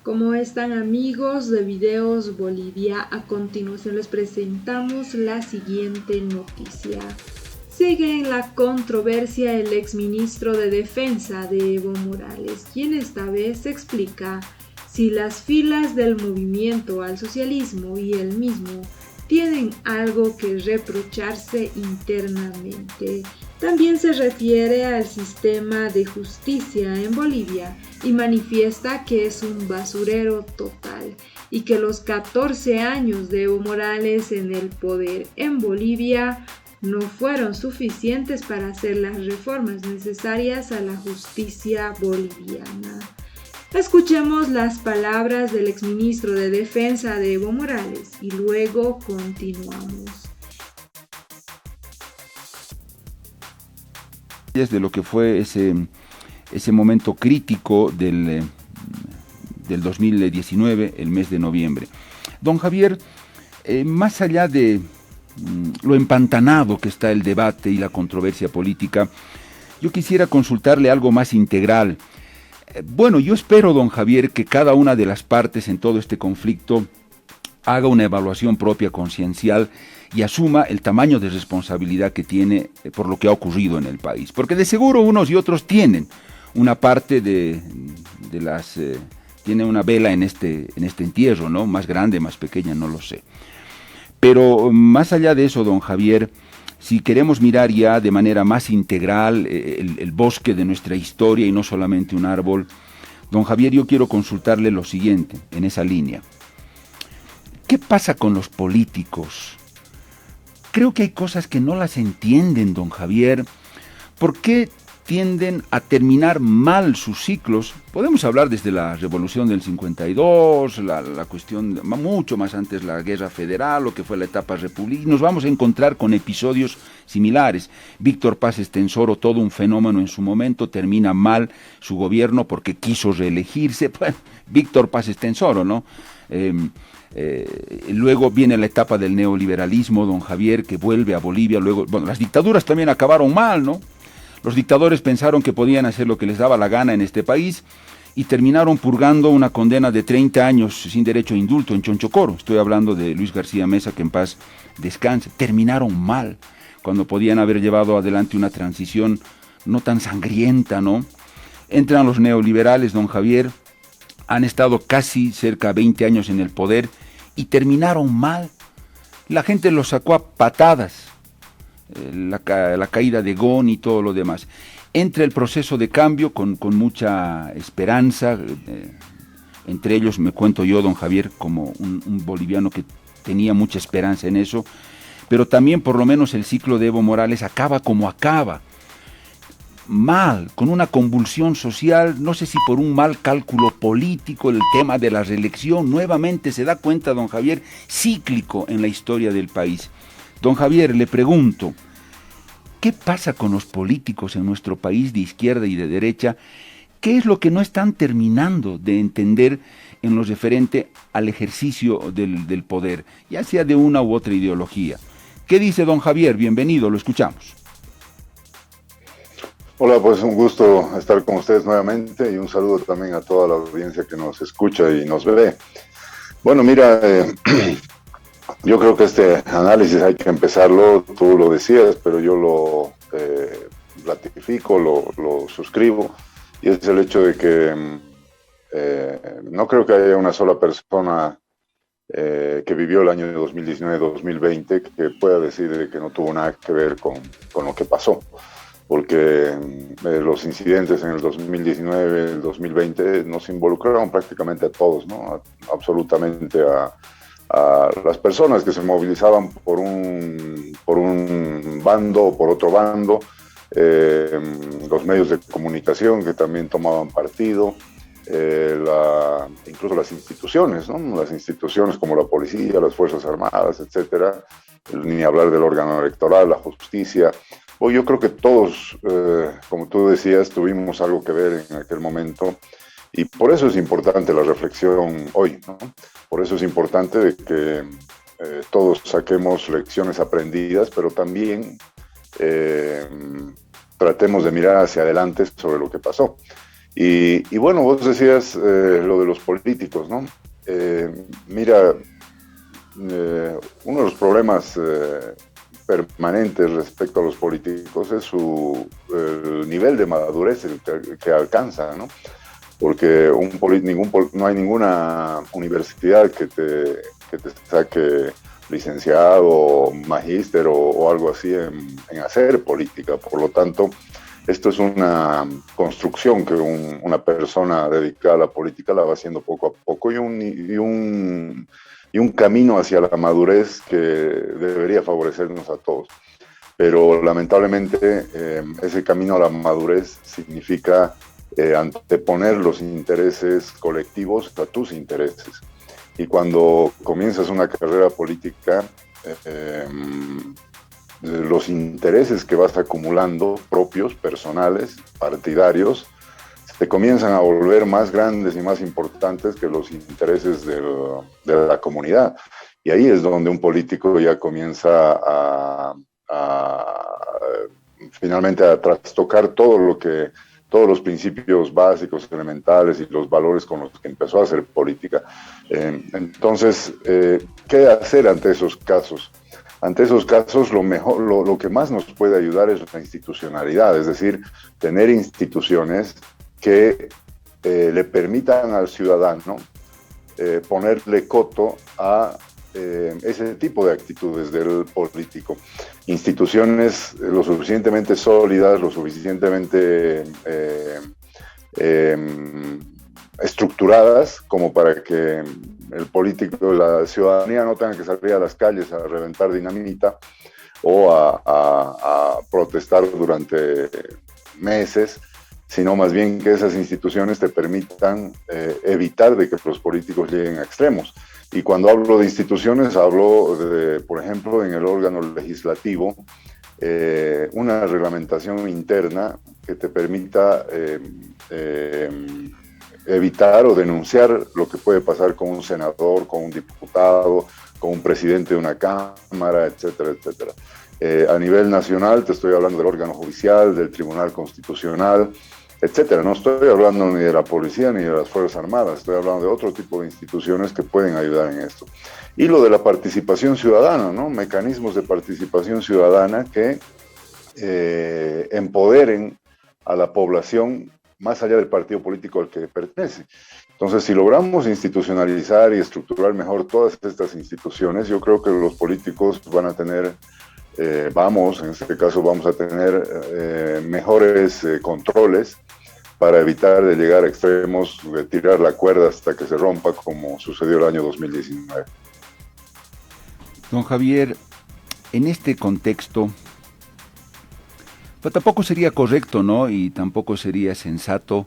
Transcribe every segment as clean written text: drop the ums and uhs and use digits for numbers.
¿Cómo están amigos de Videos Bolivia? A continuación les presentamos la siguiente noticia. Sigue en la controversia el exministro de Defensa de Evo Morales, quien esta vez explica si las filas del movimiento al socialismo y él mismo tienen algo que reprocharse internamente. También se refiere al sistema de justicia en Bolivia y manifiesta que es un basurero total y que los 14 años de Evo Morales en el poder en Bolivia no fueron suficientes para hacer las reformas necesarias a la justicia boliviana. Escuchemos las palabras del exministro de Defensa de Evo Morales y luego continuamos. De lo que fue ese momento crítico del 2019, el mes de noviembre. Don Javier, más allá de lo empantanado que está el debate y la controversia política, yo quisiera consultarle algo más integral. Bueno, yo espero, don Javier, que cada una de las partes en todo este conflicto haga una evaluación propia conciencial y asuma el tamaño de responsabilidad que tiene por lo que ha ocurrido en el país. Porque de seguro unos y otros tienen una parte tiene una vela en este entierro, ¿no? Más grande, más pequeña, no lo sé. Pero más allá de eso, don Javier, si queremos mirar ya de manera más integral el bosque de nuestra historia y no solamente un árbol, don Javier, yo quiero consultarle lo siguiente, en esa línea. ¿Qué pasa con los políticos? Creo que hay cosas que no las entienden, don Javier. ¿Por qué tienden a terminar mal sus ciclos? Podemos hablar desde la Revolución del 52, la cuestión, mucho más antes la Guerra Federal, lo que fue la etapa republicana, y nos vamos a encontrar con episodios similares. Víctor Paz Estenssoro, todo un fenómeno en su momento, termina mal su gobierno porque quiso reelegirse. Bueno, Víctor Paz Estenssoro, ¿no? Luego viene la etapa del neoliberalismo, don Javier, que vuelve a Bolivia. Luego, bueno, las dictaduras también acabaron mal, ¿no? Los dictadores pensaron que podían hacer lo que les daba la gana en este país y terminaron purgando una condena de 30 años sin derecho a indulto en Chonchocoro. Estoy hablando de Luis García Meza, que en paz descanse. Terminaron mal cuando podían haber llevado adelante una transición no tan sangrienta, ¿no? Entran los neoliberales, don Javier, han estado casi cerca de 20 años en el poder y terminaron mal. La gente los sacó a patadas, la caída de Gon y todo lo demás. Entra el proceso de cambio con mucha esperanza, entre ellos me cuento yo, don Javier, como un boliviano que tenía mucha esperanza en eso, pero también por lo menos el ciclo de Evo Morales acaba como acaba. Mal, con una convulsión social, no sé si por un mal cálculo político, el tema de la reelección nuevamente se da cuenta, don Javier, cíclico en la historia del país. Don Javier, le pregunto, ¿qué pasa con los políticos en nuestro país de izquierda y de derecha? ¿Qué es lo que no están terminando de entender en lo referente al ejercicio del poder, ya sea de una u otra ideología? ¿Qué dice don Javier? Bienvenido, lo escuchamos. Hola, pues un gusto estar con ustedes nuevamente y un saludo también a toda la audiencia que nos escucha y nos ve. Bueno, mira, yo creo que este análisis hay que empezarlo, tú lo decías, pero yo lo ratifico, lo suscribo, y es el hecho de que no creo que haya una sola persona que vivió el año 2019-2020 que pueda decir de que no tuvo nada que ver con lo que pasó. Porque los incidentes en el 2019, el 2020 nos involucraron prácticamente a todos, ¿no? Absolutamente a las personas que se movilizaban por un bando o por otro bando, los medios de comunicación que también tomaban partido, incluso las instituciones, ¿no? Las instituciones como la policía, las Fuerzas Armadas, etcétera, ni hablar del órgano electoral, la justicia. Yo creo que todos, como tú decías, tuvimos algo que ver en aquel momento, y por eso es importante la reflexión hoy, ¿no? Por eso es importante de que todos saquemos lecciones aprendidas, pero también tratemos de mirar hacia adelante sobre lo que pasó. Y bueno, vos decías lo de los políticos, ¿no? Mira, uno de los problemas permanentes respecto a los políticos es el nivel de madurez que alcanzan, ¿no? Porque no hay ninguna universidad que te saque licenciado, magíster o algo así en hacer política. Por lo tanto, esto es una construcción que una persona dedicada a la política la va haciendo poco a poco y un camino hacia la madurez que debería favorecernos a todos. Pero lamentablemente ese camino a la madurez significa anteponer los intereses colectivos a tus intereses. Y cuando comienzas una carrera política, los intereses que vas acumulando, propios, personales, partidarios, se comienzan a volver más grandes y más importantes que los intereses de la comunidad. Y ahí es donde un político ya comienza finalmente a trastocar todos los principios básicos, elementales y los valores con los que empezó a hacer política. Entonces, ¿qué hacer ante esos casos? Ante esos casos, lo que más nos puede ayudar es la institucionalidad, es decir, tener instituciones que le permitan al ciudadano ponerle coto a ese tipo de actitudes del político. Instituciones lo suficientemente sólidas, lo suficientemente estructuradas como para que el político, la ciudadanía no tenga que salir a las calles a reventar dinamita o a protestar durante meses, sino más bien que esas instituciones te permitan evitar de que los políticos lleguen a extremos. Y cuando hablo de instituciones, hablo por ejemplo, en el órgano legislativo, una reglamentación interna que te permita evitar o denunciar lo que puede pasar con un senador, con un diputado, con un presidente de una cámara, etcétera, etcétera. A nivel nacional te estoy hablando del órgano judicial, del Tribunal Constitucional, etcétera. No estoy hablando ni de la policía ni de las Fuerzas Armadas, estoy hablando de otro tipo de instituciones que pueden ayudar en esto. Y lo de la participación ciudadana, ¿no? Mecanismos de participación ciudadana que empoderen a la población más allá del partido político al que pertenece. Entonces, si logramos institucionalizar y estructurar mejor todas estas instituciones, yo creo que los políticos van a tener, en este caso vamos a tener mejores controles para evitar de llegar a extremos, de tirar la cuerda hasta que se rompa, como sucedió el año 2019. Don Javier, en este contexto, pero tampoco sería correcto, ¿no? Y tampoco sería sensato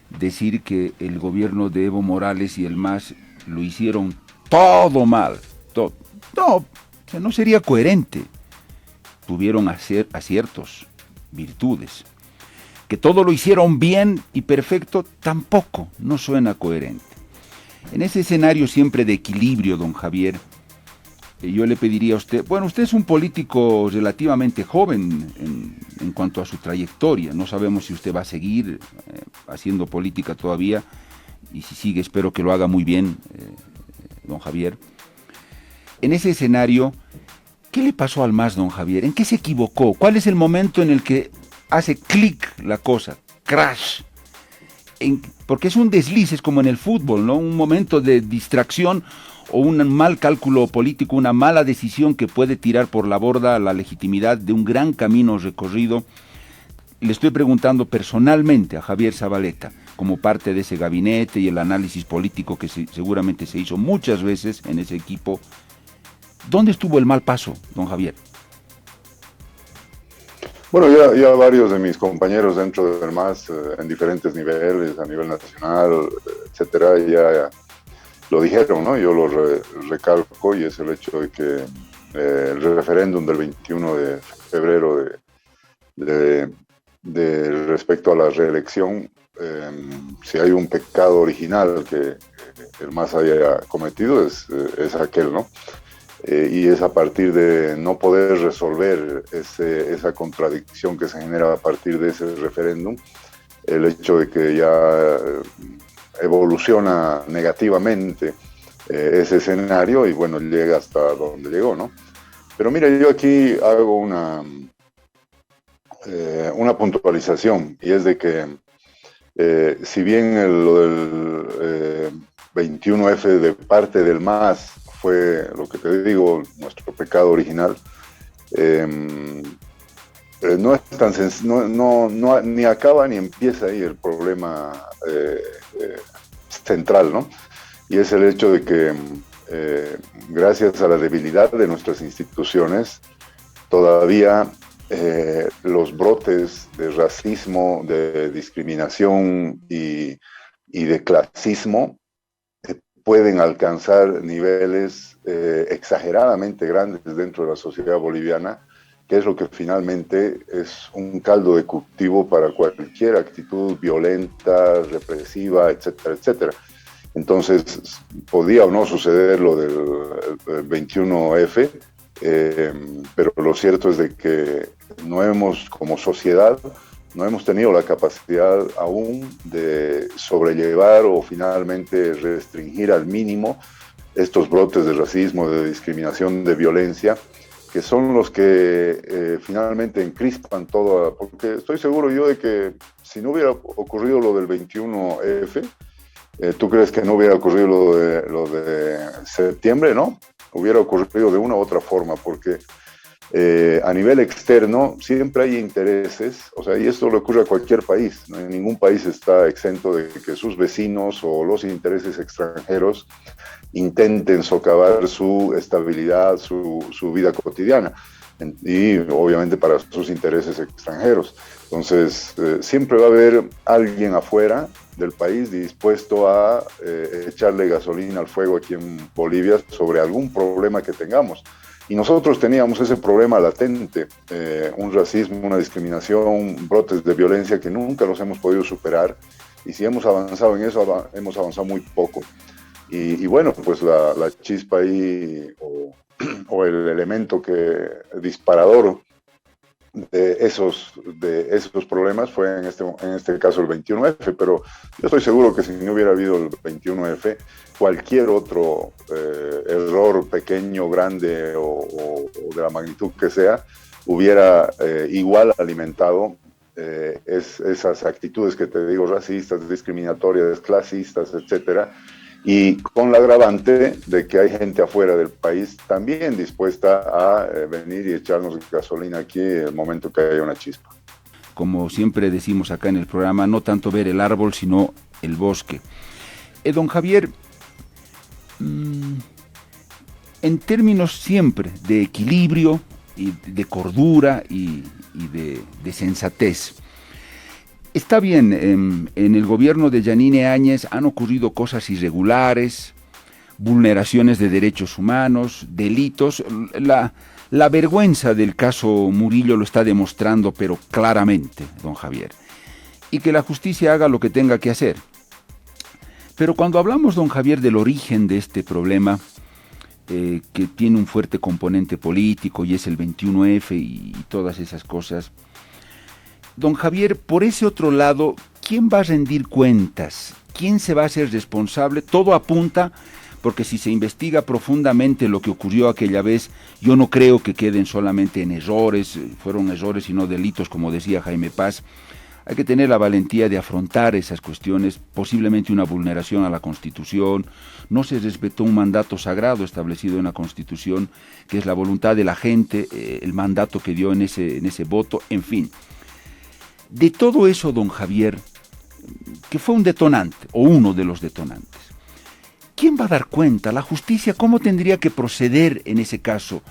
decir que el gobierno de Evo Morales y el MAS lo hicieron todo mal. Todo. No, o sea, no sería coherente. Tuvieron aciertos, virtudes. Que todo lo hicieron bien y perfecto, tampoco, no suena coherente. En ese escenario siempre de equilibrio, don Javier, yo le pediría a usted, bueno, usted es un político relativamente joven en cuanto a su trayectoria, no sabemos si usted va a seguir haciendo política todavía, y si sigue espero que lo haga muy bien, don Javier. En ese escenario, ¿qué le pasó al MAS, don Javier? ¿En qué se equivocó? ¿Cuál es el momento en el que hace clic la cosa, crash? Porque es un desliz, es como en el fútbol, ¿no? Un momento de distracción o un mal cálculo político, una mala decisión que puede tirar por la borda la legitimidad de un gran camino recorrido. Le estoy preguntando personalmente a Javier Zabaleta, como parte de ese gabinete y el análisis político que seguramente se hizo muchas veces en ese equipo, ¿dónde estuvo el mal paso, don Javier? Bueno, ya varios de mis compañeros dentro del MAS, en diferentes niveles, a nivel nacional, etcétera, ya lo dijeron, ¿no? Yo lo recalco, y es el hecho de que el referéndum del 21 de febrero de respecto a la reelección, si hay un pecado original que el MAS haya cometido es aquel, ¿no? Y es a partir de no poder resolver esa contradicción que se genera a partir de ese referéndum, el hecho de que ya evoluciona negativamente ese escenario y bueno, llega hasta donde llegó, ¿no? Pero mira, yo aquí hago una puntualización y es de que si bien lo del 21F de parte del MAS fue, lo que te digo, nuestro pecado original, no es tan ni acaba ni empieza ahí el problema central, ¿no? Y es el hecho de que gracias a la debilidad de nuestras instituciones, todavía los brotes de racismo, de discriminación y de clasismo pueden alcanzar niveles exageradamente grandes dentro de la sociedad boliviana, que es lo que finalmente es un caldo de cultivo para cualquier actitud violenta, represiva, etcétera, etcétera. Entonces, podía o no suceder lo del 21F, pero lo cierto es de que no hemos, como sociedad, no hemos tenido la capacidad aún de sobrellevar o finalmente restringir al mínimo estos brotes de racismo, de discriminación, de violencia, que son los que finalmente encrispan todo, porque estoy seguro yo de que si no hubiera ocurrido lo del 21F, ¿tú crees que no hubiera ocurrido lo de septiembre, no? Hubiera ocurrido de una u otra forma, porque a nivel externo siempre hay intereses, o sea, y esto le ocurre a cualquier país, ¿no? Ningún país está exento de que sus vecinos o los intereses extranjeros intenten socavar su estabilidad, su vida cotidiana, y obviamente para sus intereses extranjeros. Entonces, siempre va a haber alguien afuera del país dispuesto a echarle gasolina al fuego aquí en Bolivia sobre algún problema que tengamos. Y nosotros teníamos ese problema latente, un racismo, una discriminación, brotes de violencia que nunca los hemos podido superar. Y si hemos avanzado en eso, hemos avanzado muy poco. Y bueno, pues la chispa ahí, o el elemento disparador de esos problemas fue en este caso el 21F, pero yo estoy seguro que si no hubiera habido el 21F, cualquier otro error pequeño, grande o de la magnitud que sea, hubiera igual alimentado esas actitudes que te digo, racistas, discriminatorias, clasistas, etcétera, y con la agravante de que hay gente afuera del país también dispuesta a venir y echarnos gasolina aquí en el momento que haya una chispa. Como siempre decimos acá en el programa, no tanto ver el árbol, sino el bosque. Don Javier, en términos siempre de equilibrio, y de cordura y de sensatez, está bien, en el gobierno de Yanine Áñez han ocurrido cosas irregulares, vulneraciones de derechos humanos, delitos. La vergüenza del caso Murillo lo está demostrando, pero claramente, don Javier. Y que la justicia haga lo que tenga que hacer. Pero cuando hablamos, don Javier, del origen de este problema, que tiene un fuerte componente político y es el 21F y todas esas cosas, don Javier, por ese otro lado, ¿quién va a rendir cuentas? ¿Quién se va a hacer responsable? Todo apunta, porque si se investiga profundamente lo que ocurrió aquella vez, yo no creo que queden solamente en errores, fueron errores y no delitos, como decía Jaime Paz. Hay que tener la valentía de afrontar esas cuestiones, posiblemente una vulneración a la Constitución. No se respetó un mandato sagrado establecido en la Constitución, que es la voluntad de la gente, el mandato que dio en ese voto, en fin. De todo eso, don Javier, que fue un detonante, o uno de los detonantes, ¿quién va a dar cuenta? ¿La justicia cómo tendría que proceder en ese caso?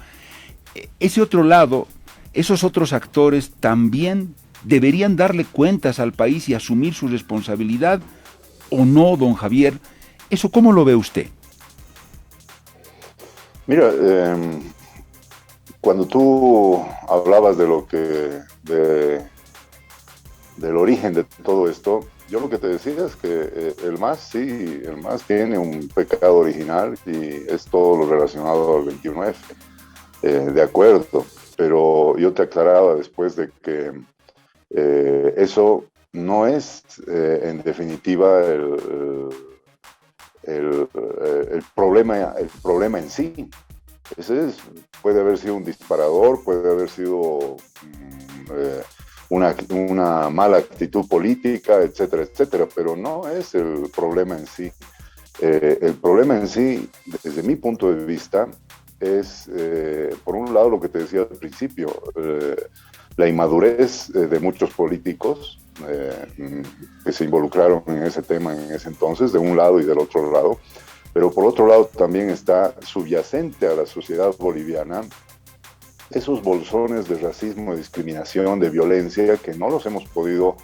Ese otro lado, esos otros actores también deberían darle cuentas al país y asumir su responsabilidad, ¿o no, don Javier? ¿Eso cómo lo ve usted? Mira, cuando tú hablabas del origen de todo esto, yo lo que te decía es que el MAS tiene un pecado original y es todo lo relacionado al 21F. De acuerdo, pero yo te aclaraba después de que eso no es en definitiva el problema en sí. Puede haber sido un disparador, puede haber sido una mala actitud política, etcétera, etcétera, pero no es el problema en sí. El problema en sí, desde mi punto de vista, es, por un lado, lo que te decía al principio, la inmadurez de muchos políticos que se involucraron en ese tema en ese entonces, de un lado y del otro lado, pero por otro lado también está subyacente a la sociedad boliviana esos bolsones de racismo, de discriminación, de violencia, que no los hemos podido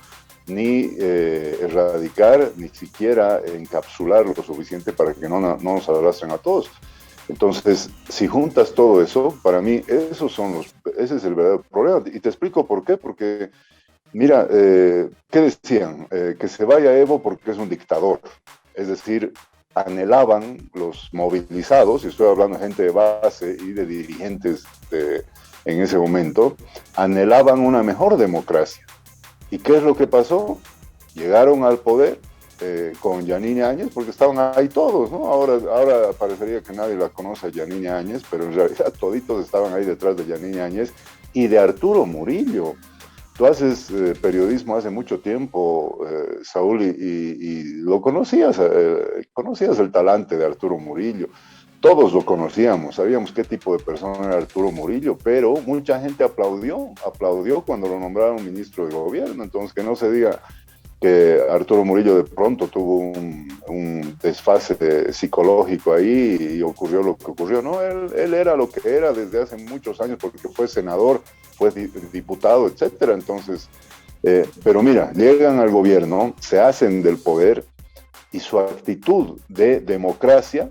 ni erradicar, ni siquiera encapsular lo suficiente para que no nos arrastren a todos. Entonces, si juntas todo eso, para mí ese es el verdadero problema. Y te explico por qué, porque, mira, ¿qué decían? Que se vaya Evo porque es un dictador. Es decir, anhelaban los movilizados, y estoy hablando de gente de base y de dirigentes en ese momento, anhelaban una mejor democracia. ¿Y qué es lo que pasó? Llegaron al poder con Yanine Áñez, porque estaban ahí todos, ¿no? Ahora parecería que nadie la conoce a Yanine Áñez, pero en realidad toditos estaban ahí detrás de Yanine Áñez y de Arturo Murillo. Tú haces periodismo hace mucho tiempo, Saúl, y lo conocías el talante de Arturo Murillo. Todos lo conocíamos, sabíamos qué tipo de persona era Arturo Murillo, pero mucha gente aplaudió cuando lo nombraron ministro de gobierno. Entonces, que no se diga que Arturo Murillo de pronto tuvo un desfase psicológico ahí y ocurrió lo que ocurrió. No, él era lo que era desde hace muchos años porque fue senador, fue diputado, etcétera. Entonces, pero mira, llegan al gobierno, se hacen del poder y su actitud de democracia,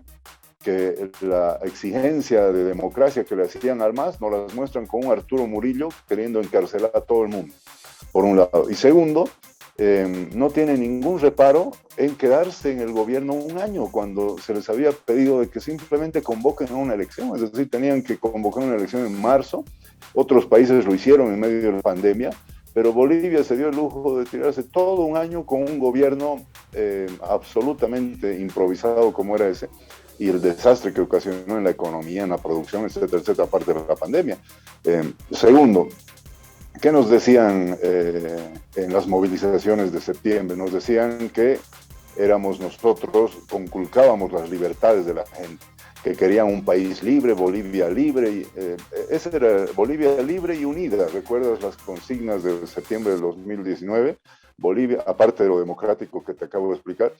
que la exigencia de democracia que le hacían al MAS, nos las muestran con un Arturo Murillo queriendo encarcelar a todo el mundo, por un lado. Y segundo, no tiene ningún reparo en quedarse en el gobierno un año cuando se les había pedido de que simplemente convoquen a una elección, es decir, tenían que convocar una elección en marzo, otros países lo hicieron en medio de la pandemia, pero Bolivia se dio el lujo de tirarse todo un año con un gobierno absolutamente improvisado como era ese, y el desastre que ocasionó en la economía, en la producción, etcétera, etcétera, aparte de la pandemia. Segundo, ¿qué nos decían en las movilizaciones de septiembre? Nos decían que éramos nosotros, conculcábamos las libertades de la gente, que querían un país libre, Bolivia libre, esa era Bolivia libre y unida. ¿Recuerdas las consignas de septiembre del 2019? Bolivia, aparte de lo democrático que te acabo de explicar,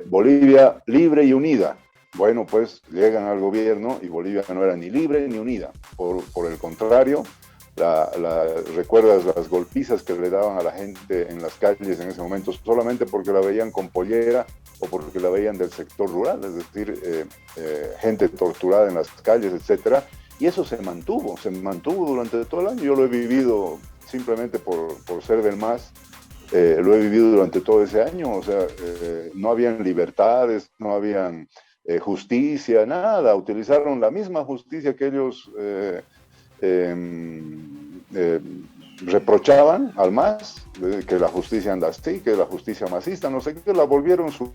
Bolivia libre y unida. Bueno, pues llegan al gobierno y Bolivia no era ni libre ni unida. Por el contrario, ¿recuerdas las golpizas que le daban a la gente en las calles en ese momento? Solamente porque la veían con pollera o porque la veían del sector rural, es decir, gente torturada en las calles, etcétera. Y eso se mantuvo durante todo el año. Yo lo he vivido simplemente por ser del MAS. Lo he vivido durante todo ese año. O sea, no habían libertades, no habían justicia, nada. Utilizaron la misma justicia que ellos reprochaban al MAS, que la justicia anda así, que la justicia masista, no sé qué, la volvieron su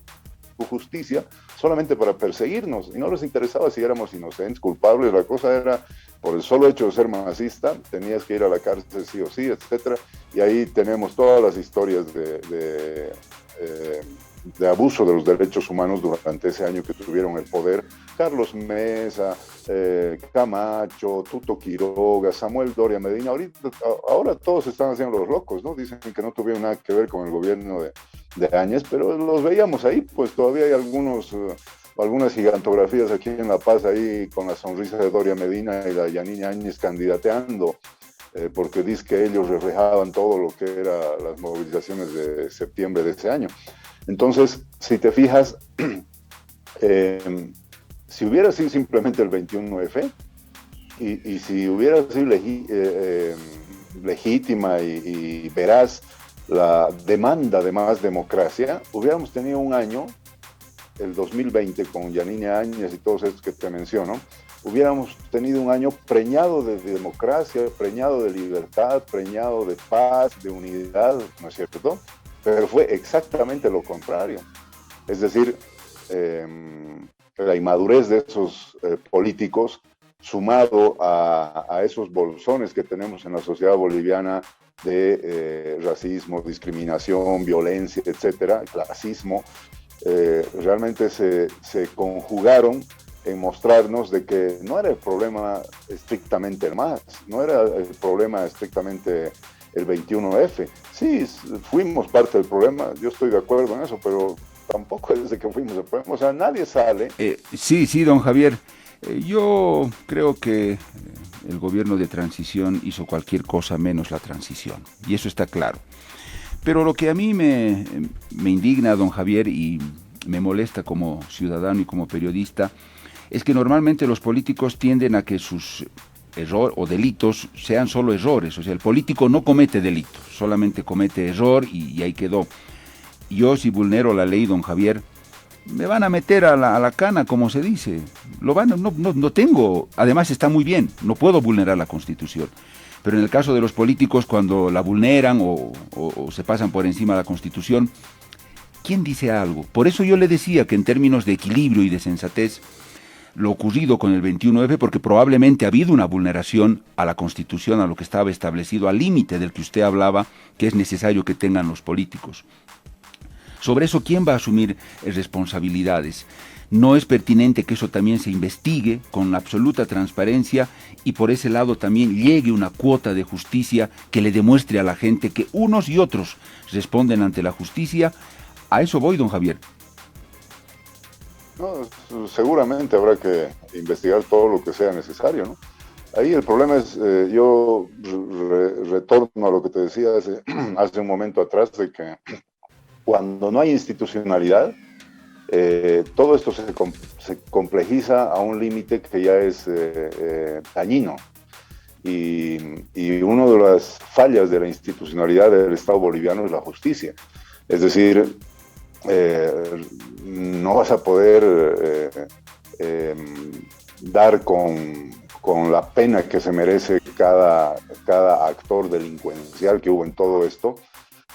justicia solamente para perseguirnos, y no les interesaba si éramos inocentes, culpables. La cosa era, por el solo hecho de ser masista, tenías que ir a la cárcel sí o sí, etcétera. Y ahí tenemos todas las historias de abuso de los derechos humanos durante ese año que tuvieron el poder. Carlos Mesa, Camacho, Tuto Quiroga, Samuel Doria Medina. Ahora todos están haciendo los locos, ¿no? Dicen que no tuvieron nada que ver con el gobierno de Áñez, pero los veíamos ahí, pues todavía hay algunas gigantografías aquí en La Paz, ahí con la sonrisa de Doria Medina y la Yanine Áñez candidateando, porque dice que ellos reflejaban todo lo que eran las movilizaciones de septiembre de ese año. Entonces, si te fijas, si hubiera sido simplemente el 21F y si hubiera sido legítima y veraz la demanda de más democracia, hubiéramos tenido un año, el 2020, con Yanine Áñez y todos estos que te menciono, hubiéramos tenido un año preñado de democracia, preñado de libertad, preñado de paz, de unidad, ¿no es cierto? pero fue exactamente lo contrario. Es decir, la inmadurez de esos políticos, sumado a esos bolsones que tenemos en la sociedad boliviana de racismo, discriminación, violencia, etcétera, clasismo, realmente se conjugaron en mostrarnos de que no era el problema estrictamente el MAS, no era el problema estrictamente el 21F. Sí, fuimos parte del problema, yo estoy de acuerdo en eso, pero tampoco es de que fuimos el problema, o sea, nadie sale. Sí, don Javier, yo creo que el gobierno de transición hizo cualquier cosa menos la transición, y eso está claro. Pero lo que a mí me indigna, don Javier, y me molesta como ciudadano y como periodista, es que normalmente los políticos tienden a que sus errores o delitos sean solo errores. O sea, el político no comete delitos, solamente comete error y ahí quedó. Yo, si vulnero la ley, don Javier, me van a meter a la cana, como se dice. No tengo, además está muy bien, no puedo vulnerar la Constitución. Pero en el caso de los políticos, cuando la vulneran o se pasan por encima de la Constitución, ¿quién dice algo? Por eso yo le decía que en términos de equilibrio y de sensatez, lo ocurrido con el 21F, porque probablemente ha habido una vulneración a la Constitución, a lo que estaba establecido, al límite del que usted hablaba, que es necesario que tengan los políticos. Sobre eso, ¿quién va a asumir responsabilidades? No es pertinente que eso también se investigue con absoluta transparencia y por ese lado también llegue una cuota de justicia que le demuestre a la gente que unos y otros responden ante la justicia. A eso voy, don Javier. No, seguramente habrá que investigar todo lo que sea necesario, ¿no? Ahí el problema es, yo retorno a lo que te decía hace un momento atrás, de que cuando no hay institucionalidad, todo esto se complejiza a un límite que ya es dañino. Y una de las fallas de la institucionalidad del Estado boliviano es la justicia. Es decir, no vas a poder dar con la pena que se merece cada actor delincuencial que hubo en todo esto,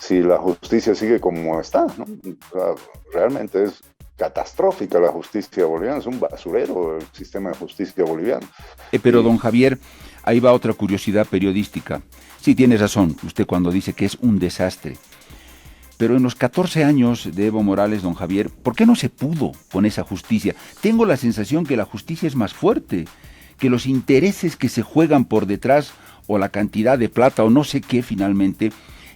si la justicia sigue como está, ¿no? O sea, realmente es catastrófica la justicia boliviana, es un basurero el sistema de justicia boliviano. Pero don Javier, ahí va otra curiosidad periodística. Sí, tiene razón usted cuando dice que es un desastre. Pero en los 14 años de Evo Morales, don Javier, ¿por qué no se pudo con esa justicia? Tengo la sensación que la justicia es más fuerte, que los intereses que se juegan por detrás, o la cantidad de plata, o no sé qué finalmente,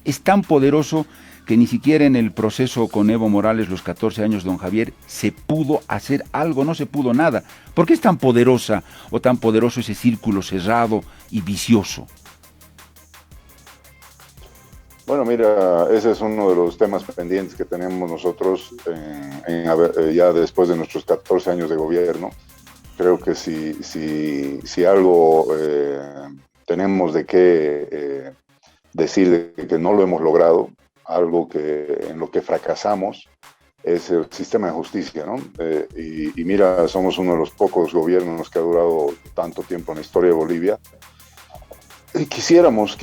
es tan poderoso que ni siquiera en el proceso con Evo Morales, los 14 años, don Javier, se pudo hacer algo, no se pudo nada. ¿Por qué es tan poderosa o tan poderoso ese círculo cerrado y vicioso? Bueno, mira, ese es uno de los temas pendientes que tenemos nosotros ya después de nuestros 14 años de gobierno. Creo que si algo tenemos de qué decir de que no lo hemos logrado, algo en lo que fracasamos, es el sistema de justicia, ¿no? Y mira, somos uno de los pocos gobiernos que ha durado tanto tiempo en la historia de Bolivia. Y quisiéramos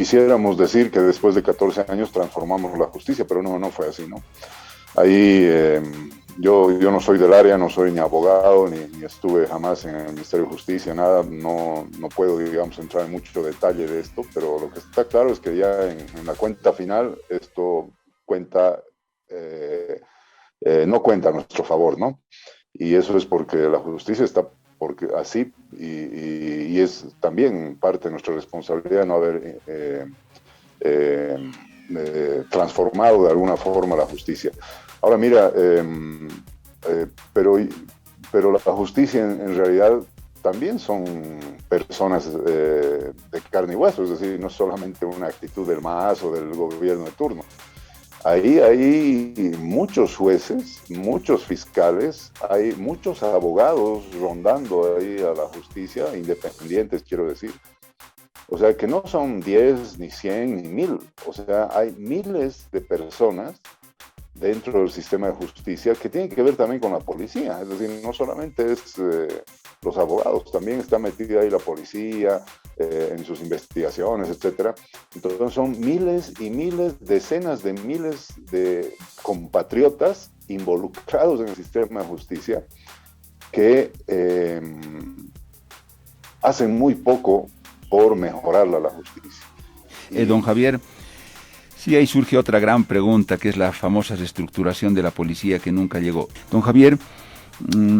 decir que después de 14 años transformamos la justicia, pero no fue así, ¿no? Ahí yo no soy del área, no soy ni abogado, ni estuve jamás en el Ministerio de Justicia, nada, no puedo, digamos, entrar en mucho detalle de esto, pero lo que está claro es que ya en la cuenta final esto cuenta, no cuenta a nuestro favor, ¿no? Y eso es porque la justicia está así, y es también parte de nuestra responsabilidad no haber transformado de alguna forma la justicia. Ahora mira, pero la justicia en realidad también son personas de carne y hueso, es decir, no es solamente una actitud del MAS o del gobierno de turno. Ahí hay muchos jueces, muchos fiscales, hay muchos abogados rondando ahí a la justicia, independientes quiero decir. O sea, que no son 10, ni 100, ni 1000. O sea, hay miles de personas dentro del sistema de justicia que tienen que ver también con la policía. Es decir, no solamente es los abogados, también está metida ahí la policía, en sus investigaciones, etcétera. Entonces son miles y miles, decenas de miles de compatriotas involucrados en el sistema de justicia que hacen muy poco por mejorar la justicia. Don Javier, sí, ahí surge otra gran pregunta, que es la famosa reestructuración de la policía que nunca llegó. Don Javier,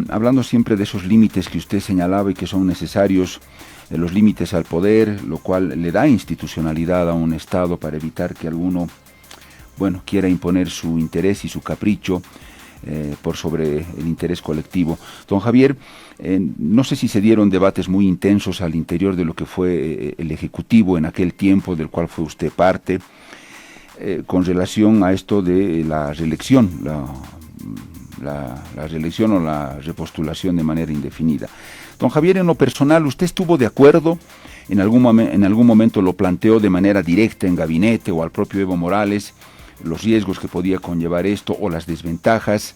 hablando siempre de esos límites que usted señalaba y que son necesarios, de los límites al poder, lo cual le da institucionalidad a un Estado para evitar que alguno, quiera imponer su interés y su capricho por sobre el interés colectivo. Don Javier, no sé si se dieron debates muy intensos al interior de lo que fue el Ejecutivo en aquel tiempo, del cual fue usted parte, con relación a esto de la reelección, la reelección o la repostulación de manera indefinida. Don Javier, en lo personal, ¿usted estuvo de acuerdo? ¿En algún momento lo planteó de manera directa en gabinete o al propio Evo Morales, los riesgos que podía conllevar esto o las desventajas?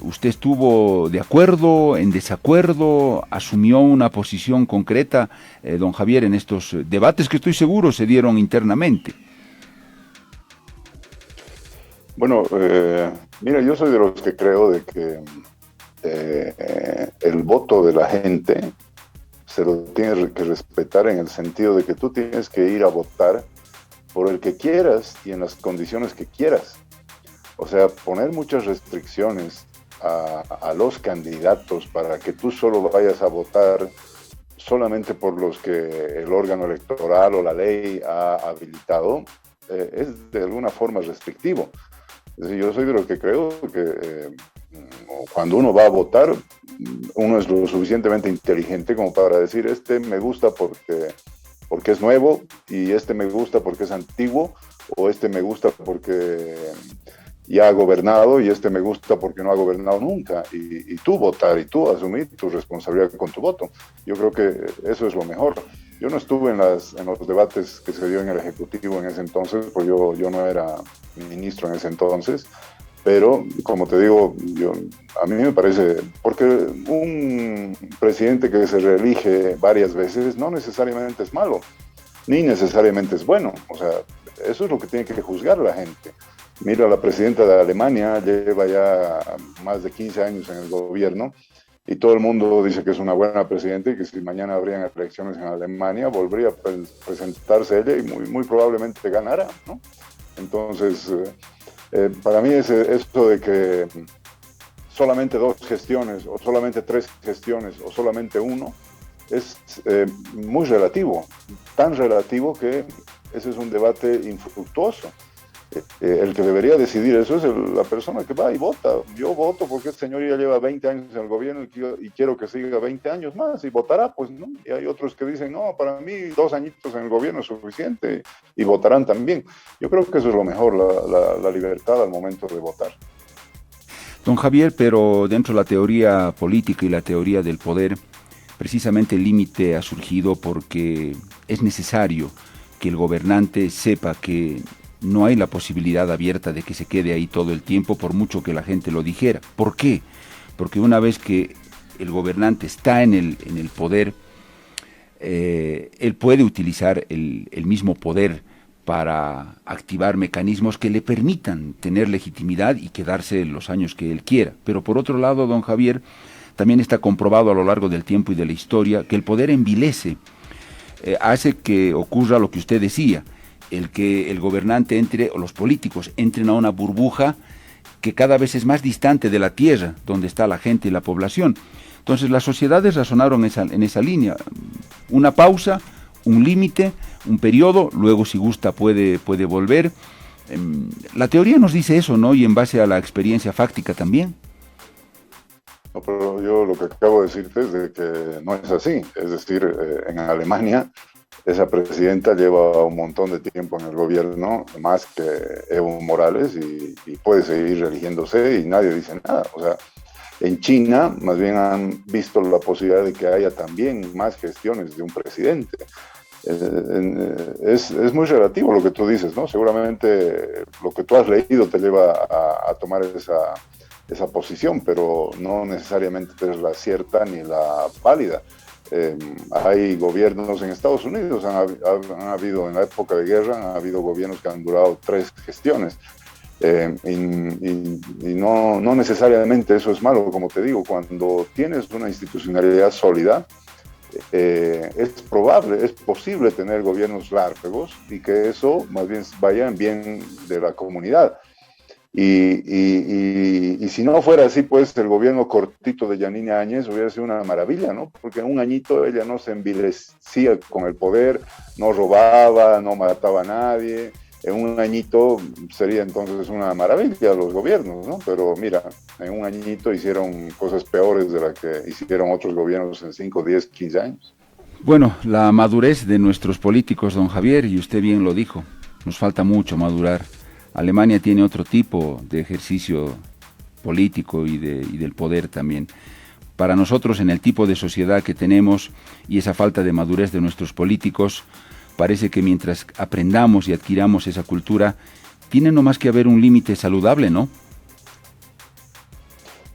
¿Usted estuvo de acuerdo, en desacuerdo? ¿Asumió una posición concreta, don Javier, en estos debates que estoy seguro se dieron internamente? Bueno, mira, yo soy de los que creo de que el voto de la gente se lo tiene que respetar en el sentido de que tú tienes que ir a votar por el que quieras y en las condiciones que quieras. O sea, poner muchas restricciones a los candidatos para que tú solo vayas a votar solamente por los que el órgano electoral o la ley ha habilitado, es de alguna forma restrictivo. Es decir, yo soy de los que creo que cuando uno va a votar, uno es lo suficientemente inteligente como para decir, este me gusta porque es nuevo, y este me gusta porque es antiguo, o este me gusta porque ya ha gobernado, y este me gusta porque no ha gobernado nunca, y tú votar y tú asumir tu responsabilidad con tu voto. Yo creo que eso es lo mejor. Yo no estuve en los debates que se dio en el Ejecutivo en ese entonces, porque yo no era ministro en ese entonces, pero como te digo, a mí me parece, porque un presidente que se reelige varias veces no necesariamente es malo, ni necesariamente es bueno. O sea, eso es lo que tiene que juzgar la gente. Mira, la presidenta de Alemania lleva ya más de 15 años en el gobierno, y todo el mundo dice que es una buena presidenta y que si mañana habrían elecciones en Alemania volvería a presentarse ella y muy probablemente ganara, ¿no? Entonces, para mí eso de que solamente 2 gestiones o solamente 3 gestiones o solamente 1 es muy relativo, tan relativo que ese es un debate infructuoso. El que debería decidir eso es la persona que va y vota. Yo voto porque este señor ya lleva 20 años en el gobierno y quiero que siga 20 años más, y votará, pues, ¿no? Y hay otros que dicen, no, para mí 2 añitos en el gobierno es suficiente, y votarán también. Yo creo que eso es lo mejor, la libertad al momento de votar. Don Javier, pero dentro de la teoría política y la teoría del poder, precisamente el límite ha surgido porque es necesario que el gobernante sepa que no hay la posibilidad abierta de que se quede ahí todo el tiempo, por mucho que la gente lo dijera. ¿Por qué? Porque una vez que el gobernante está en el poder, él puede utilizar el mismo poder para activar mecanismos que le permitan tener legitimidad y quedarse los años que él quiera. Pero por otro lado, don Javier, también está comprobado a lo largo del tiempo y de la historia que el poder envilece, hace que ocurra lo que usted decía, el que el gobernante entre, o los políticos entren a una burbuja que cada vez es más distante de la tierra, donde está la gente y la población. Entonces las sociedades razonaron en esa línea. Una pausa, un límite, un periodo, luego si gusta puede volver. La teoría nos dice eso, ¿no? Y en base a la experiencia fáctica también. No, pero yo lo que acabo de decirte es de que no es así. Es decir, en Alemania esa presidenta lleva un montón de tiempo en el gobierno, más que Evo Morales, y puede seguir religiéndose y nadie dice nada. O sea, en China más bien han visto la posibilidad de que haya también más gestiones de un presidente. Es muy relativo lo que tú dices, ¿no? Seguramente lo que tú has leído te lleva a tomar esa posición, pero no necesariamente es la cierta ni la válida. Hay gobiernos en Estados Unidos, han habido en la época de guerra, han habido gobiernos que han durado 3 gestiones. Y no necesariamente eso es malo, como te digo, cuando tienes una institucionalidad sólida, es probable, es posible tener gobiernos largos y que eso más bien vaya en bien de la comunidad. Y si no fuera así, pues el gobierno cortito de Yanine Áñez hubiera sido una maravilla, ¿no? Porque en un añito ella no se envilecía con el poder, no robaba, no mataba a nadie. En un añito sería entonces una maravilla los gobiernos, ¿no? Pero mira, en un añito hicieron cosas peores de las que hicieron otros gobiernos en 5, 10, 15 años. Bueno, la madurez de nuestros políticos, don Javier, y usted bien lo dijo, nos falta mucho madurar. Alemania tiene otro tipo de ejercicio político y del poder también. Para nosotros, en el tipo de sociedad que tenemos y esa falta de madurez de nuestros políticos, parece que mientras aprendamos y adquiramos esa cultura, tiene nomás que haber un límite saludable, ¿no?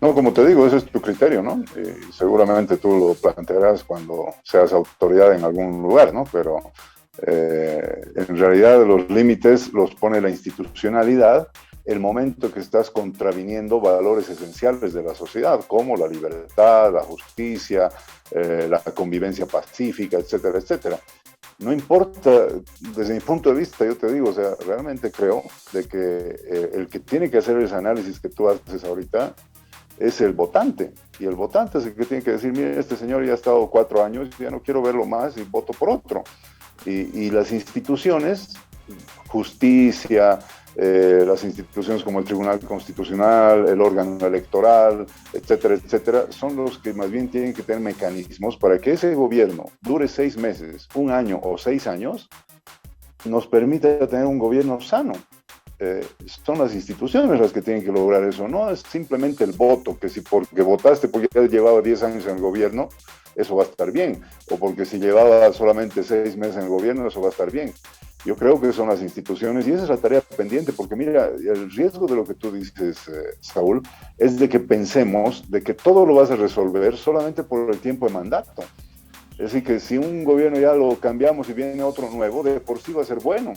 No, como te digo, ese es tu criterio, ¿no? Y seguramente tú lo plantearás cuando seas autoridad en algún lugar, ¿no? Pero en realidad los límites los pone la institucionalidad el momento que estás contraviniendo valores esenciales de la sociedad, como la libertad, la justicia, la convivencia pacífica, etcétera, etcétera. No importa, desde mi punto de vista, yo te digo, o sea, realmente creo de que el que tiene que hacer ese análisis que tú haces ahorita es el votante, y el votante es el que tiene que decir, mire, este señor ya ha estado 4 años, ya no quiero verlo más y voto por otro. Y las instituciones, justicia, las instituciones como el Tribunal Constitucional, el órgano electoral, etcétera, etcétera, son los que más bien tienen que tener mecanismos para que ese gobierno dure 6 meses, 1 año o 6 años, nos permita tener un gobierno sano. Son las instituciones las que tienen que lograr eso, no es simplemente el voto, que si porque votaste porque ya llevaba 10 años en el gobierno, eso va a estar bien, o porque si llevaba solamente 6 meses en el gobierno, eso va a estar bien. Yo creo que son las instituciones y esa es la tarea pendiente, porque mira, el riesgo de lo que tú dices, Saúl, es de que pensemos de que todo lo vas a resolver solamente por el tiempo de mandato. Es decir, que si un gobierno ya lo cambiamos y viene otro nuevo, de por sí va a ser bueno,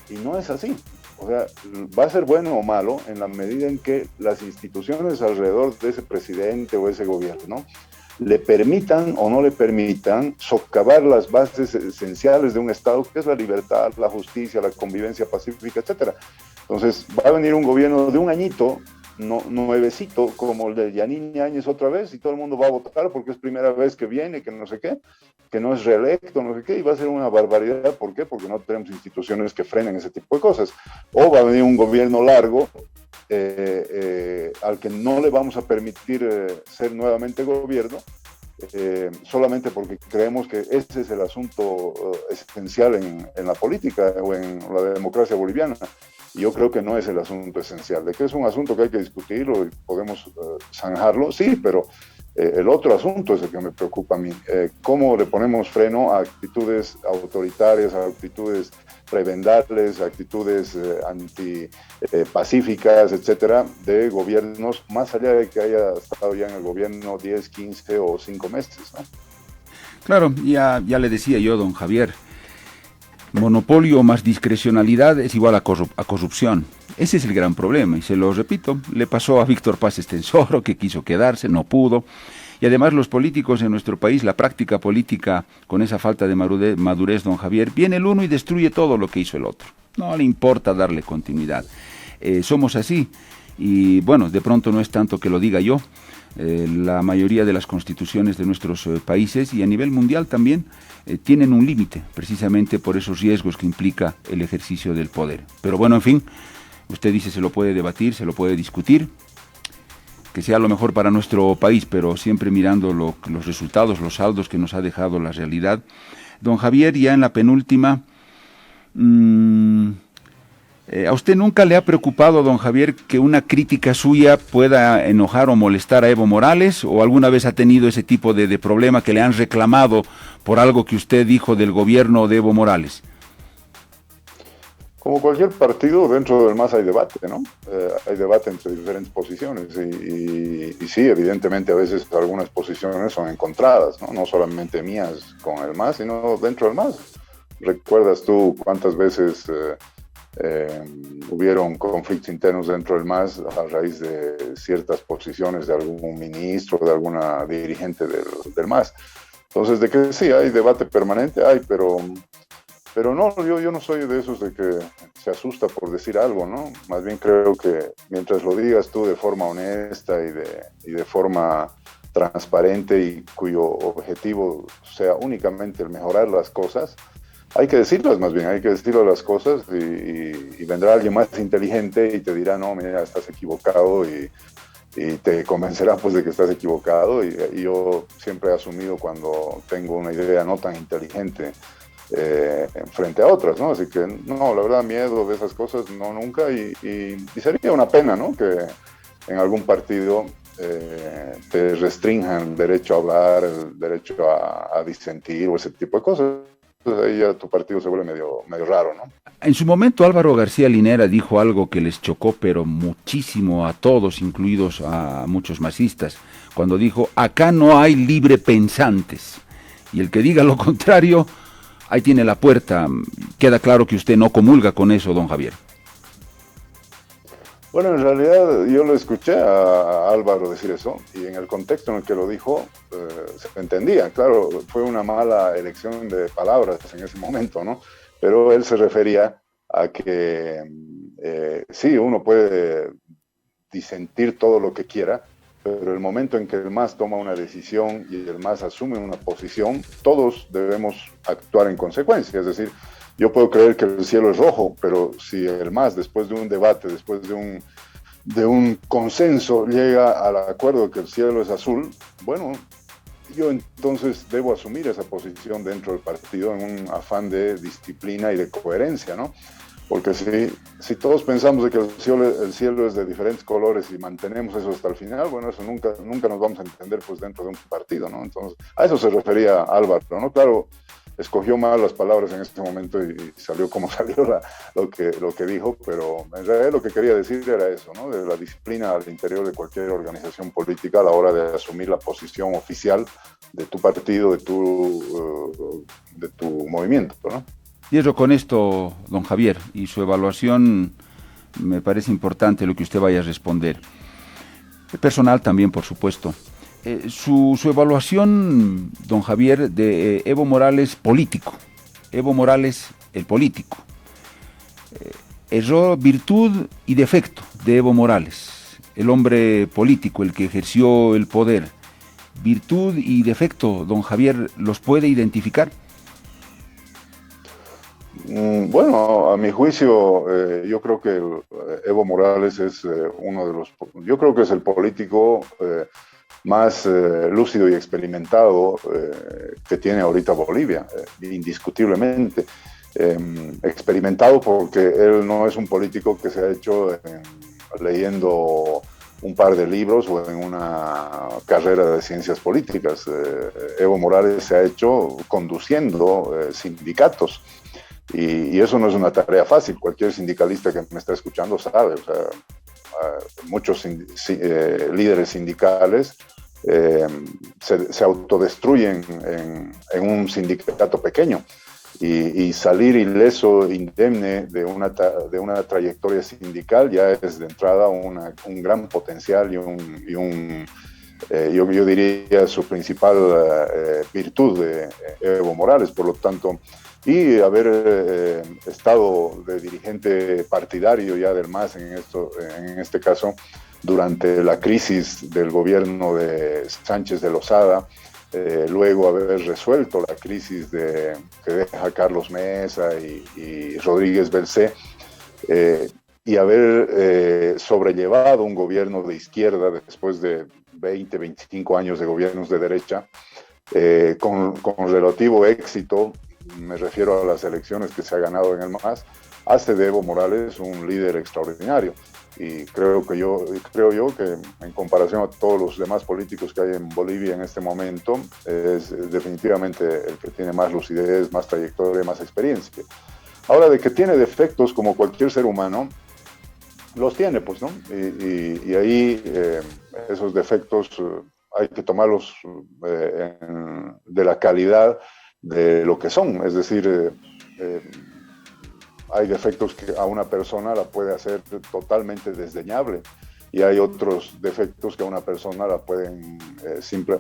y no es así. O sea, va a ser bueno o malo en la medida en que las instituciones alrededor de ese presidente o ese gobierno le permitan o no le permitan socavar las bases esenciales de un Estado, que es la libertad, la justicia, la convivencia pacífica, etcétera. Entonces, va a venir un gobierno de un añito, nuevecito, como el de Yanine Áñez otra vez, y todo el mundo va a votar porque es primera vez que viene, que no sé qué, que no es reelecto, no sé qué, y va a ser una barbaridad. ¿Por qué? Porque no tenemos instituciones que frenen ese tipo de cosas. O va a venir un gobierno largo, al que no le vamos a permitir ser nuevamente gobierno, solamente porque creemos que ese es el asunto esencial en la política o en la democracia boliviana. Y yo creo que no es el asunto esencial. De que es un asunto que hay que discutirlo y podemos zanjarlo, sí, pero el otro asunto es el que me preocupa a mí. ¿Cómo le ponemos freno a actitudes autoritarias, a actitudes prebendables, actitudes antipacíficas, etcétera, de gobiernos, más allá de que haya estado ya en el gobierno 10, 15 o 5 meses, ¿no? Claro, ya le decía yo, don Javier, monopolio más discrecionalidad es igual a corrupción. Ese es el gran problema, y se lo repito, le pasó a Víctor Paz Estenssoro, que quiso quedarse, no pudo. Y además los políticos en nuestro país, la práctica política con esa falta de madurez, don Javier, viene el uno y destruye todo lo que hizo el otro. No le importa darle continuidad. Somos así, y bueno, de pronto no es tanto que lo diga yo. La mayoría de las constituciones de nuestros países y a nivel mundial también tienen un límite, precisamente por esos riesgos que implica el ejercicio del poder. Pero bueno, en fin, usted dice se lo puede debatir, se lo puede discutir, que sea lo mejor para nuestro país, pero siempre mirando los resultados, los saldos que nos ha dejado la realidad. Don Javier, ya en la penúltima, ¿a usted nunca le ha preocupado, don Javier, que una crítica suya pueda enojar o molestar a Evo Morales? ¿O alguna vez ha tenido ese tipo de problema que le han reclamado por algo que usted dijo del gobierno de Evo Morales? Como cualquier partido, dentro del MAS hay debate, ¿no? Hay debate entre diferentes posiciones y sí, evidentemente a veces algunas posiciones son encontradas, ¿no? No solamente mías con el MAS, sino dentro del MAS. ¿Recuerdas tú cuántas veces hubieron conflictos internos dentro del MAS a raíz de ciertas posiciones de algún ministro, de alguna dirigente del MAS? Entonces, de que sí, hay debate permanente, pero no, yo no soy de esos de que se asusta por decir algo, ¿no? Más bien creo que mientras lo digas tú de forma honesta y de forma transparente y cuyo objetivo sea únicamente el mejorar las cosas, hay que decirlas más bien, hay que decirlas las cosas y vendrá alguien más inteligente y te dirá, no, mira, estás equivocado y te convencerá pues de que estás equivocado y yo siempre he asumido cuando tengo una idea no tan inteligente frente a otras, ¿no? Así que no, la verdad, miedo de esas cosas, no, nunca, y sería una pena, ¿no? Que en algún partido te restrinjan el derecho a hablar, el derecho a disentir o ese tipo de cosas. Entonces ahí ya tu partido se vuelve medio raro, ¿no? En su momento Álvaro García Linera dijo algo que les chocó, pero muchísimo a todos, incluidos a muchos masistas, cuando dijo, acá no hay libre pensantes, y el que diga lo contrario, ahí tiene la puerta. Queda claro que usted no comulga con eso, don Javier. Bueno, en realidad yo lo escuché a Álvaro decir eso y en el contexto en el que lo dijo se entendía. Claro, fue una mala elección de palabras en ese momento, ¿no? Pero él se refería a que sí, uno puede disentir todo lo que quiera, pero el momento en que el MAS toma una decisión y el MAS asume una posición, todos debemos actuar en consecuencia. Es decir, yo puedo creer que el cielo es rojo, pero si el MAS, después de un debate, después de un consenso, llega al acuerdo de que el cielo es azul, bueno, yo entonces debo asumir esa posición dentro del partido en un afán de disciplina y de coherencia, ¿no? Porque si todos pensamos de que el cielo es de diferentes colores y mantenemos eso hasta el final, bueno, eso nunca nos vamos a entender pues dentro de un partido, ¿no? Entonces, a eso se refería Álvaro, ¿no? Claro, escogió mal las palabras en este momento y salió como salió lo que dijo, pero en realidad lo que quería decir era eso, ¿no? De la disciplina al interior de cualquier organización política a la hora de asumir la posición oficial de tu partido, de tu movimiento, ¿no? Cierro con esto, don Javier, y su evaluación me parece importante lo que usted vaya a responder. Personal también, por supuesto. Su evaluación, don Javier, de Evo Morales político. Evo Morales, el político. Error, virtud y defecto de Evo Morales, el hombre político, el que ejerció el poder. Virtud y defecto, don Javier, ¿los puede identificar? Bueno, a mi juicio, yo creo que Evo Morales es yo creo que es el político más lúcido y experimentado que tiene ahorita Bolivia, indiscutiblemente. Experimentado porque él no es un político que se ha hecho leyendo un par de libros o en una carrera de ciencias políticas. Evo Morales se ha hecho conduciendo sindicatos. Y eso no es una tarea fácil. Cualquier sindicalista que me está escuchando sabe, o sea, muchos líderes sindicales se autodestruyen en un sindicato pequeño y salir ileso, indemne de una trayectoria sindical ya es de entrada un gran potencial yo diría su principal virtud de Evo Morales. Por lo tanto, y haber estado de dirigente partidario ya del MAS en este caso, durante la crisis del gobierno de Sánchez de Lozada, luego haber resuelto la crisis que deja Carlos Mesa y Rodríguez Belcé, y haber sobrellevado un gobierno de izquierda después de 20, 25 años de gobiernos de derecha, con relativo éxito. Me refiero a las elecciones que se ha ganado en el MAS, hace de Evo Morales un líder extraordinario. y creo yo que en comparación a todos los demás políticos que hay en Bolivia en este momento, es definitivamente el que tiene más lucidez, más trayectoria, más experiencia. Ahora, de que tiene defectos como cualquier ser humano, los tiene, pues, ¿no? Y ahí esos defectos hay que tomarlos de la calidad de lo que son, es decir, hay defectos que a una persona la puede hacer totalmente desdeñable y hay otros defectos que a una persona la pueden,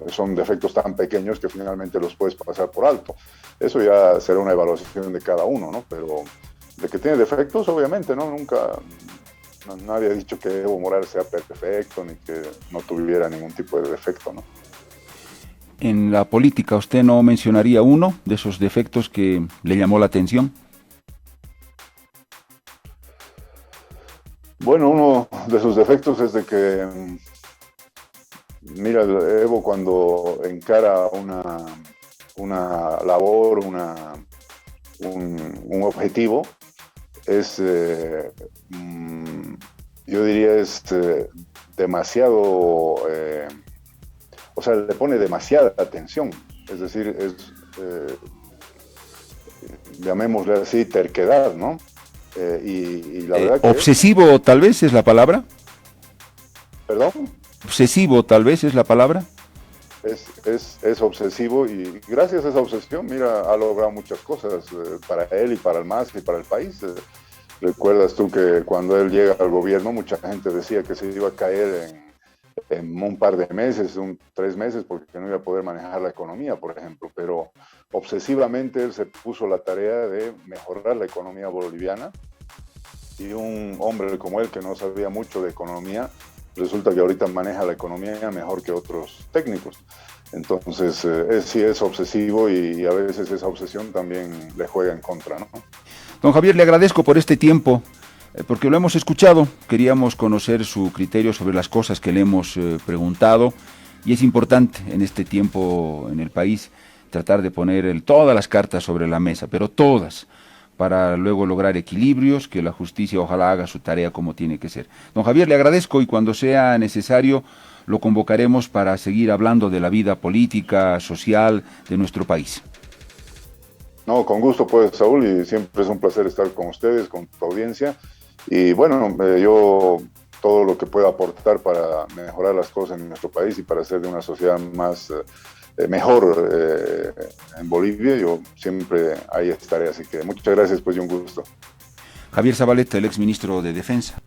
son defectos tan pequeños que finalmente los puedes pasar por alto. Eso ya será una evaluación de cada uno, ¿no? Pero de que tiene defectos, obviamente, ¿no? Nadie ha dicho que Evo Morales sea perfecto ni que no tuviera ningún tipo de defecto, ¿no? En la política, ¿usted no mencionaría uno de esos defectos que le llamó la atención? Bueno, uno de sus defectos es de que, mira, Evo cuando encara una labor, un objetivo, es, yo diría, es demasiado, o sea, le pone demasiada atención, es decir, llamémosle así, terquedad, ¿no? Y la verdad que obsesivo tal vez es la palabra. ¿Perdón? Obsesivo tal vez es la palabra. Es obsesivo y gracias a esa obsesión, mira, ha logrado muchas cosas para él y para el MAS y para el país. Recuerdas tú que cuando él llega al gobierno, mucha gente decía que se iba a caer en un par de meses, 3 meses, porque no iba a poder manejar la economía, por ejemplo, pero obsesivamente él se puso la tarea de mejorar la economía boliviana y un hombre como él que no sabía mucho de economía, resulta que ahorita maneja la economía mejor que otros técnicos. Entonces, sí es obsesivo y a veces esa obsesión también le juega en contra, ¿no? Don Javier, le agradezco por este tiempo, porque lo hemos escuchado, queríamos conocer su criterio sobre las cosas que le hemos preguntado, y es importante en este tiempo en el país tratar de poner todas las cartas sobre la mesa, pero todas, para luego lograr equilibrios, que la justicia ojalá haga su tarea como tiene que ser. Don Javier, le agradezco y cuando sea necesario lo convocaremos para seguir hablando de la vida política, social de nuestro país. No, con gusto pues, Saúl, y siempre es un placer estar con ustedes, con tu audiencia. Y bueno, yo todo lo que pueda aportar para mejorar las cosas en nuestro país y para hacer de una sociedad más mejor en Bolivia, yo siempre ahí estaré. Así que muchas gracias pues y un gusto. Javier Zabaleta, el exministro de Defensa.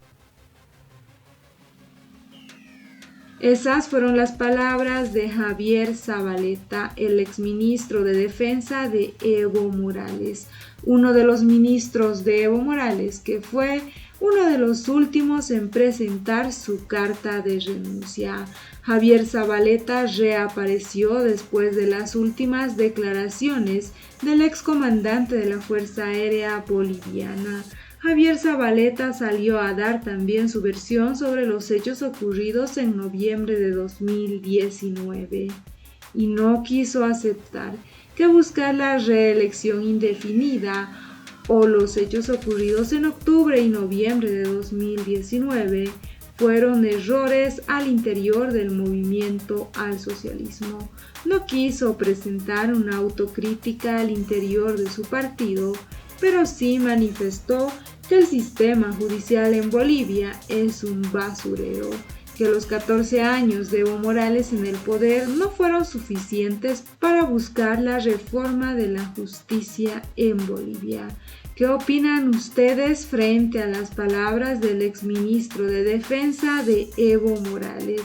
Esas fueron las palabras de Javier Zabaleta, el exministro de Defensa de Evo Morales, uno de los ministros de Evo Morales que fue uno de los últimos en presentar su carta de renuncia. Javier Zabaleta reapareció después de las últimas declaraciones del excomandante de la Fuerza Aérea Boliviana. Javier Zabaleta salió a dar también su versión sobre los hechos ocurridos en noviembre de 2019 y no quiso aceptar que buscar la reelección indefinida o los hechos ocurridos en octubre y noviembre de 2019 fueron errores al interior del movimiento al socialismo. No quiso presentar una autocrítica al interior de su partido, pero sí manifestó que el sistema judicial en Bolivia es un basurero, que los 14 años de Evo Morales en el poder no fueron suficientes para buscar la reforma de la justicia en Bolivia. ¿Qué opinan ustedes frente a las palabras del exministro de Defensa de Evo Morales,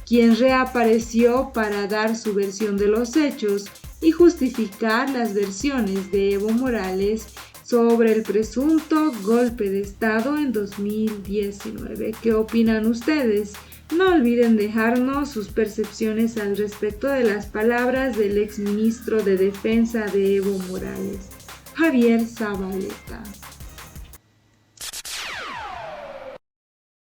quien reapareció para dar su versión de los hechos y justificar las versiones de Evo Morales sobre el presunto golpe de Estado en 2019? ¿Qué opinan ustedes? No olviden dejarnos sus percepciones al respecto de las palabras del exministro de Defensa de Evo Morales, Javier Zabaleta.